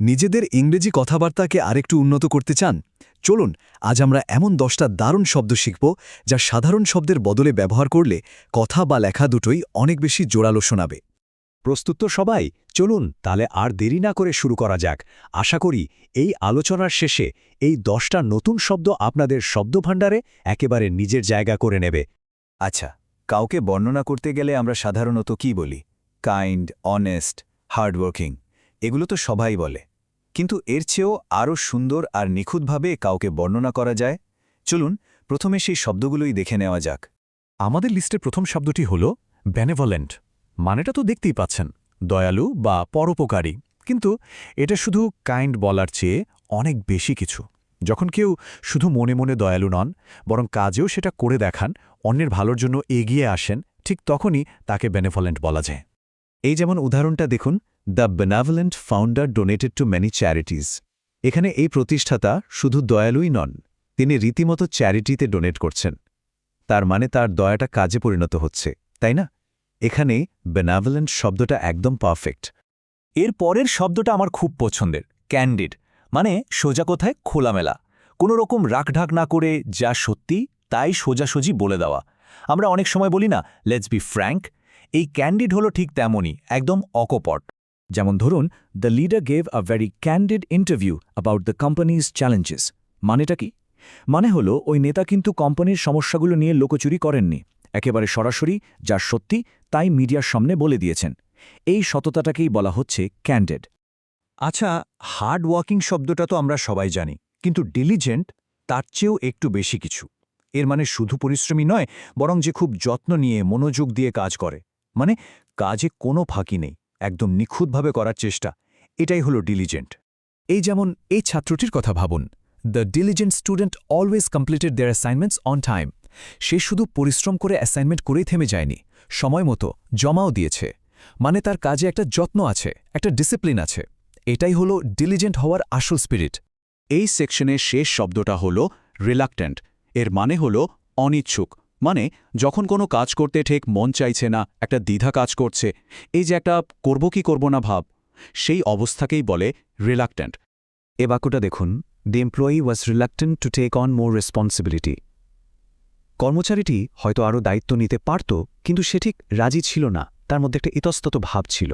নিজেদের ইংরেজি কথাবার্তাকে আরেকটু উন্নত করতে চান? চলুন আজ আমরা এমন 10টা দারুণ শব্দ শিখব যা সাধারণ শব্দের বদলে ব্যবহার করলে কথা বা লেখা দুটোই অনেক বেশি জোরালো শোনাবে। প্রস্তুত তো সবাই? চলুন তাহলে আর দেরি না করে শুরু করা যাক। আশা করি এই আলোচনার শেষে এই 10টা নতুন শব্দ আপনাদের শব্দভাণ্ডারে একেবারে নিজের জায়গা করে নেবে। আচ্ছা, কাউকে বর্ণনা করতে গেলে আমরা সাধারণত কি বলি? কাইন্ড, অনেস্ট, হার্ডওয়ার্কিং, এগুলো তো সবাই বলে। কিন্তু এর চেয়েও আরও সুন্দর আর নিখুঁতভাবে কাউকে বর্ণনা করা যায়। চলুন প্রথমে সেই শব্দগুলোই দেখে নেওয়া যাক। আমাদের লিস্টের প্রথম শব্দটি হল বেনেভলেন্ট। মানেটা তো দেখতেই পাচ্ছেন, দয়ালু বা পরোপকারী। কিন্তু এটা শুধু কাইন্ড বলার চেয়ে অনেক বেশি কিছু। যখন কেউ শুধু মনে মনে দয়ালু নন, বরং কাজেও সেটা করে দেখান, অন্যের ভালোর জন্য এগিয়ে আসেন, ঠিক তখনই তাকে বেনেভলেন্ট বলা যায়। এই যেমন উদাহরণটা দেখুন, the benevolent founder donated to many charities. এখানে এই প্রতিষ্ঠাতা শুধু দয়ালুই নন, তিনি রীতিমতো চ্যারিটিতে ডোনেট করছেন। তার মানে তার দয়াটা কাজে পরিণত হচ্ছে, তাই না? এখানে বেনাভলেন্ট শব্দটা একদম পারফেক্ট। এর পরের শব্দটা আমার খুব পছন্দের, ক্যান্ডিড। মানে সোজা কথায় খোলামেলা, কোনো রকম রাখঢাক না করে যা সত্যি তাই সোজাসুজি বলে দেওয়া। আমরা অনেক সময় বলি না, লেটস বি ফ্র্যাঙ্ক। এই ক্যান্ডিড হলো ঠিক তেমনই, একদম অকপট। যেমন ধরুন, the leader gave a very candid interview about the companies challenges. মানেটা কি? মানে হলো ওই নেতা কিন্তু কোম্পানির সমস্যাগুলো নিয়ে লোকচুরি করেননি, একেবারে সরাসরি যা সত্যি তাই মিডিয়ার সামনে বলে দিয়েছেন। এই সততাটাকেই বলা হচ্ছে ক্যান্ডিড। আচ্ছা, হার্ড ওয়ার্কিং শব্দটা তো আমরা সবাই জানি, কিন্তু ডিলিজেন্ট তার চেয়েও একটু বেশি কিছু। এর মানে শুধু পরিশ্রমী নয়, বরং যে খুব যত্ন নিয়ে মনোযোগ দিয়ে কাজ করে। মানে কাজে কোনো ফাঁকি নেই, একদম নিখুঁতভাবে করার চেষ্টা। এটাই হলো ডিলিজেন্ট। এই যেমন এই ছাত্রটির কথা ভাবুন, the diligent student always completed their assignments on time. সে শুধু পরিশ্রম করে অ্যাসাইনমেন্ট করেই থেমে যায়নি, সময় মতো জমাও দিয়েছে। মানে তার কাজে একটা যত্ন আছে, একটা ডিসিপ্লিন আছে। এটাই হলো ডিলিজেন্ট হওয়ার আসল স্পিরিট। এই সেকশনের শেষ শব্দটা হল রিলাক্ট্যান্ট। এর মানে হল অনিচ্ছুক। মানে যখন কোনো কাজ করতে ঠিক মন চাইছে না, একটা দ্বিধা কাজ করছে, এই যে একটা করব কি করব না ভাব, সেই অবস্থাকেই বলে রিলাক্ট্যান্ট। এ বাক্যটা দেখুন, the employee was reluctant to take on more responsibility. কর্মচারীটি হয়তো আরও দায়িত্ব নিতে পারত, কিন্তু সে ঠিক রাজি ছিল না, তার মধ্যে একটা ইতস্তত ভাব ছিল।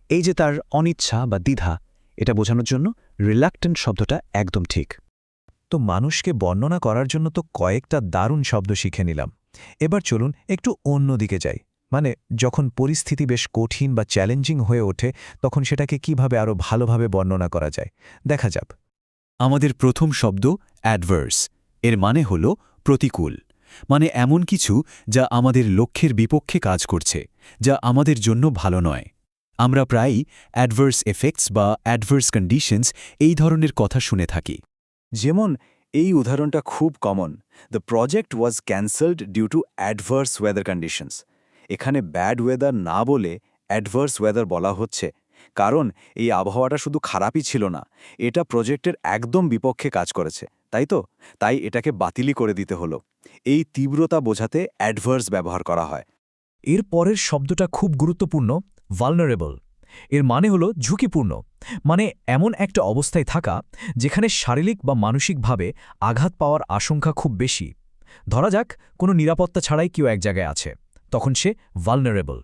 এই যে তার অনিচ্ছা বা দ্বিধা, এটা বোঝানোর জন্য রিলাক্টেন্ট শব্দটা একদম ঠিক। তো মানুষকে বর্ণনা করার জন্য তো কয়েকটা দারুণ শব্দ শিখে নিলাম। এবার চলুন একটু অন্য দিকে যাই। মানে যখন পরিস্থিতি বেশ কঠিন বা চ্যালেঞ্জিং হয়ে ওঠে, তখন সেটাকে কিভাবে আরও ভালোভাবে বর্ণনা করা যায় দেখা যাক। আমাদের প্রথম শব্দ অ্যাডভার্স। এর মানে হল প্রতিকূল। মানে এমন কিছু যা আমাদের লক্ষ্যের বিপক্ষে কাজ করছে, যা আমাদের জন্য ভালো নয়। আমরা প্রায়ই অ্যাডভার্স এফেক্টস বা অ্যাডভার্স কন্ডিশনস এই ধরনের কথা শুনে থাকি। যেমন এই উদাহরণটা খুব common, the project was cancelled due to adverse weather conditions. এখানে ব্যাড ওয়েদার না বলে অ্যাডভার্স ওয়েদার বলা হচ্ছে, কারণ এই আবহাওয়াটা শুধু খারাপই ছিল না, এটা প্রজেক্টের একদম বিপক্ষে কাজ করেছে, তাই তো? তাই এটাকে বাতিলই করে দিতে হলো। এই তীব্রতা বোঝাতে অ্যাডভার্স ব্যবহার করা হয়। এর পরের শব্দটা খুব গুরুত্বপূর্ণ, ভালনারেবল। এর মানে হলো ঝুঁকিপূর্ণ। মানে এমন একটা অবস্থায় থাকা যেখানে শারীরিক বা মানসিকভাবে আঘাত পাওয়ার আশঙ্কা খুব বেশি। ধরা যাক কোনো নিরাপত্তা ছাড়াই কেউ এক জায়গায় আছে, তখন সে ভালনারেবল।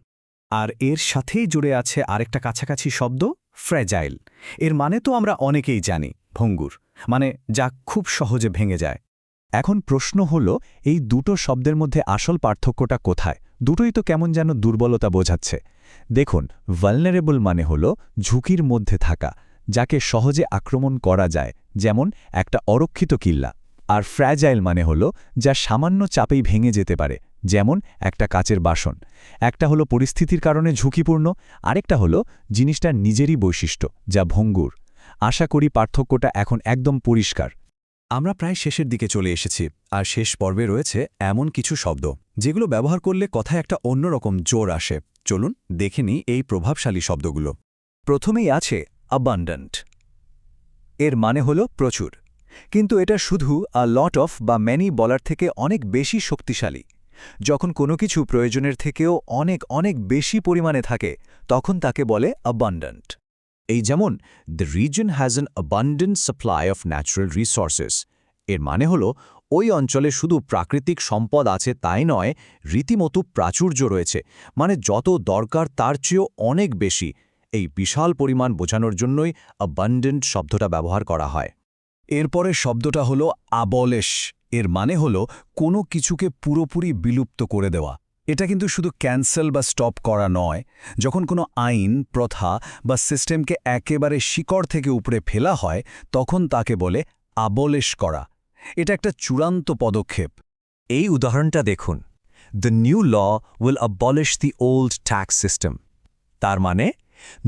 আর এর সাথেই জুড়ে আছে আরেকটা কাছাকাছি শব্দ, ফ্র্যাজাইল। এর মানে তো আমরা অনেকেই জানি, ভঙ্গুর। মানে যা খুব সহজে ভেঙে যায়। এখন প্রশ্ন হল, এই দুটো শব্দের মধ্যে আসল পার্থক্যটা কোথায়? দুটোই তো কেমন যেন দুর্বলতা বোঝাচ্ছে। দেখুন, ভালনারেবল মানে হল ঝুঁকির মধ্যে থাকা, যাকে সহজে আক্রমণ করা যায়, যেমন একটা অরক্ষিত কিল্লা। আর ফ্র্যাজাইল মানে হল যা সামান্য চাপেই ভেঙে যেতে পারে, যেমন একটা কাচের বাসন। একটা হলো পরিস্থিতির কারণে ঝুঁকিপূর্ণ, আরেকটা হলো জিনিসটার নিজেরই বৈশিষ্ট্য, যা ভঙ্গুর। আশা করি পার্থক্যটা এখন একদম পরিষ্কার। আমরা প্রায় শেষের দিকে চলে এসেছি, আর শেষ পর্বে রয়েছে এমন কিছু শব্দ যেগুলো ব্যবহার করলে কথায় একটা অন্যরকম জোর আসে। চলুন দেখে নিই এই প্রভাবশালী শব্দগুলো। প্রথমেই আছে অ্যাবান্ডেন্ট। এর মানে হল প্রচুর, কিন্তু এটা শুধু আ লট অফ বা ম্যানি বলার থেকে অনেক বেশি শক্তিশালী। যখন কোনো কিছু প্রয়োজনের থেকেও অনেক অনেক বেশি পরিমাণে থাকে, তখন তাকে বলে অ্যাবান্ডেন্ট। এই যেমন the reason has an abundant supply of natural resources. এর মানে হলো ওই অঞ্চলে শুধু প্রাকৃতিক সম্পদ আছে তাই নয়, রীতিমতো প্রাচুর্য রয়েছে, মানে যত দরকার তার চেয়েও অনেক বেশি। এই বিশাল পরিমাণ বোঝানোর জন্যই অ্যাবান্ডেন্ট শব্দটা ব্যবহার করা হয়। এরপরের শব্দটা হলো আবলেশ। এর মানে হলো কোনো কিছুকে পুরোপুরি বিলুপ্ত করে দেওয়া। এটা কিন্তু শুধু ক্যান্সেল বা স্টপ করা নয়। যখন কোনো আইন, প্রথা বা সিস্টেমকে একেবারে শিকড় থেকে উপরে ফেলা হয়, তখন তাকে বলে আবলেশ করা। এটা একটা চূড়ান্ত পদক্ষেপ। এই উদাহরণটা দেখুন, the new law will abolish the old tax system. তার মানে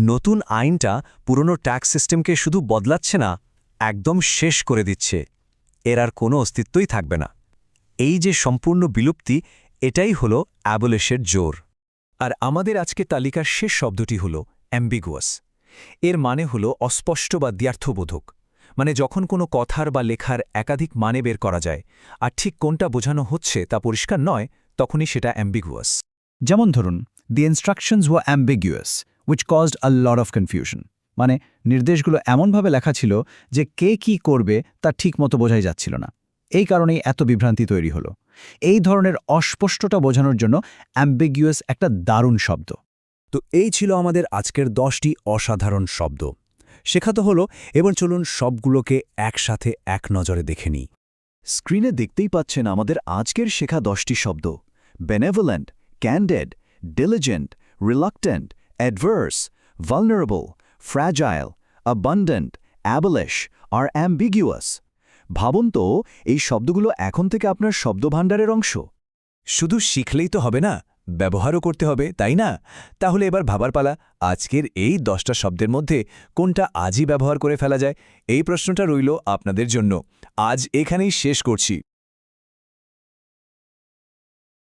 নতুন আইনটা পুরনো ট্যাক্স সিস্টেমকে শুধু বদলাচ্ছে না, একদম শেষ করে দিচ্ছে। এর আর কোনো অস্তিত্বই থাকবে না। এই যে সম্পূর্ণ বিলুপ্তি, এটাই হলো অ্যাবলিশের জোর। আর আমাদের আজকে তালিকার শেষ শব্দটি হল অ্যাম্বিগুয়াস। এর মানে হল অস্পষ্ট বা দ্ব্যর্থবোধক। মানে যখন কোনো কথার বা লেখার একাধিক মানে বের করা যায়, আর ঠিক কোনটা বোঝানো হচ্ছে তা পরিষ্কার নয়, তখনই সেটা অ্যাম্বিগুয়াস। যেমন ধরুন, the instructions were ambiguous, which caused a lot of confusion. মানে নির্দেশগুলো এমনভাবে লেখা ছিল যে কে কি করবে তা ঠিকমতো বোঝাই যাচ্ছিল না। এই কারণেই এত বিভ্রান্তি তৈরি হলো। এই ধরনের অস্পষ্টতা বোঝানোর জন্য অ্যাম্বিগুয়াস একটা দারুণ শব্দ। তো এই ছিল আমাদের আজকের 10টি অসাধারণ শব্দ। শেখা তো হলো, এবার চলুন সবগুলোকে একসাথে এক নজরে দেখে নিই। স্ক্রিনে দেখতেই পাচ্ছেন আমাদের আজকের শেখা 10টি শব্দ: benevolent, candid, diligent, reluctant, adverse, vulnerable, fragile, abundant, abolish আর অ্যাম্বিগুয়াস। ভাবুন তো, এই শব্দগুলো এখন থেকে আপনার শব্দভাণ্ডারের অংশ। শুধু শিখলেই তো হবে না, ব্যবহারও করতে হবে, তাই না? তাহলে এবার ভাবার পালা, আজকের এই 10টা শব্দের মধ্যে কোনটা আজই ব্যবহার করে ফেলা যায়? এই প্রশ্নটা রইল আপনাদের জন্য। আজ এখানেই শেষ করছি।